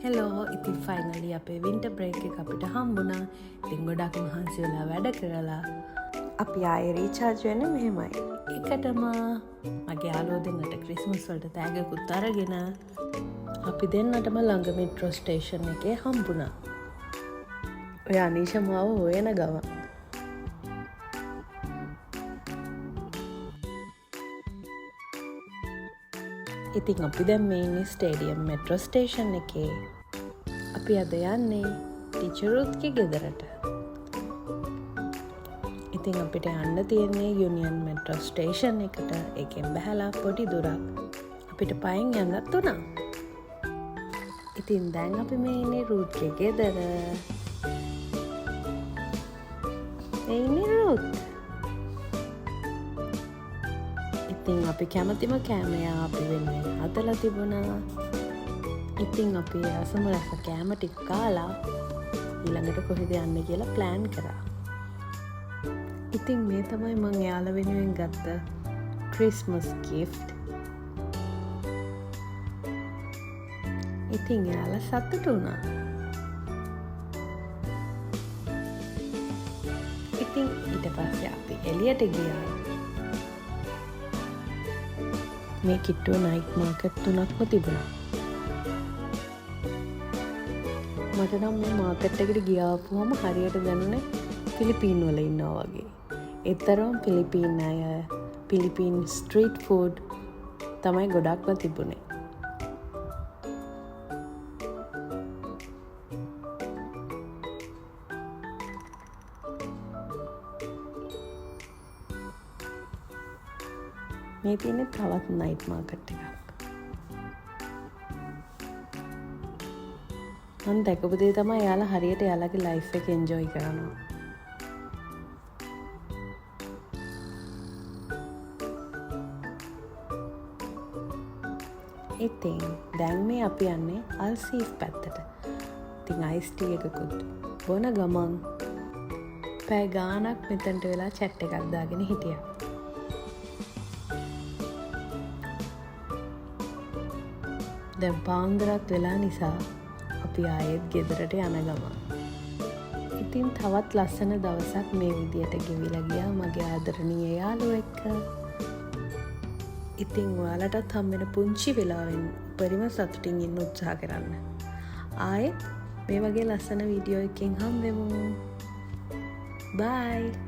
Hello ඉතින් finally අපේ winter break එක අපිට හම්බුණා. ඉතින් ගොඩක් මහන්සි වෙලා වැඩ කරලා අපි ආයෙ රීචාර්ජ් වෙන්නේ මෙහෙමයි. එකටම මගේ යාළුවෝ දෙන්නට ක්‍රිස්මස් වලට තෑග්ගකුත් අරගෙන අපි දෙන්නටම ළඟ මෙට්‍රෝ ස්ටේෂන් එකේ හම්බුණා. ඔය අනීෂ මාව හොයන ගමන් ඉතින් අපි දැන් මේ ඉන්නේ ස්ටේඩියම් මෙට්‍රෝ ස්ටේෂන් එකේ. අපි අද යන්නේ ටීචර් රුත්ගේ ගෙදරට. ඉතින් අපිට යන්න තියෙන්නේ යුනියන් මෙට්‍රෝ ස්ටේෂන් එකට. ඒකෙන් බැහැලා පොඩි දුරක් අපිට පයින් යන්නත් උනා. ඉතින් දැන් අපි මේ ඉන්නේ රුත්ගේ ගෙදර. ඒ ඉන්නේ රුත්. ඉතින් අපි කැමතිම කෑමයා අපි වෙන්නේ හදලා තිබුණා. ඉතින් අපි රසම රස කෑම ටික කාලා ඊළඟට කොහෙද යන්නේ කියලා ප්ලෑන් කරා. ඉතින් මේ තමයි මම එයාලා වෙනුවෙන් ගත්ත ක්‍රිස්මස් ගිෆ්ට්. ඉතින් එයාලා සතුටු වුණා. ඉතින් ඊට පස්සේ අපි එළියට ගියා. මේ කිට්ටුව නයිට් මාකට් 3ක්ම තිබුණා. මට නම් මේ මාකට් එකට ගියාපුවම හරියට දැනුනේ ෆිලිපීන් වල ඉන්නවා වගේ. ඒතරම් ෆිලිපීන් අය, ෆිලිපීන් ස්ට්‍රීට් ෆුඩ් තමයි ගොඩක්ම තිබුණේ. මේ තියෙන්නේ තවත් නයිට් මාකට් එකක්. මම දැකපු දේ තමයි යාලා හරියට යාලගේ ලයිෆ් එක එන්ජොයි කරනවා. ඉතින් දැන් මේ අපි යන්නේ අල්සීෆ් පැත්තට. ඉතින් අයිස් ටී එකකුත් බොන ගමන් පැය ගාණක් මෙතනට වෙලා චැට් එකක් දාගෙන හිටියා. දැන් පාන්දරත් වෙලා නිසා අපි ආයෙත් ගෙදරට යන ගමන්. ඉතින් තවත් ලස්සන දවසක් මේ විදියට ගෙවිලා ගියා මගේ ආදරණීය යාළුවෝ එක්ක. ඉතින් ඔයාලටත් හම්බෙන පුංචි වෙලාවෙන් උපරිම සතුටින් ඉන්න උත්සාහ කරන්න. ආයෙත් මේ වගේ ලස්සන වීඩියෝ එකකින් හම්බෙමු. බයි.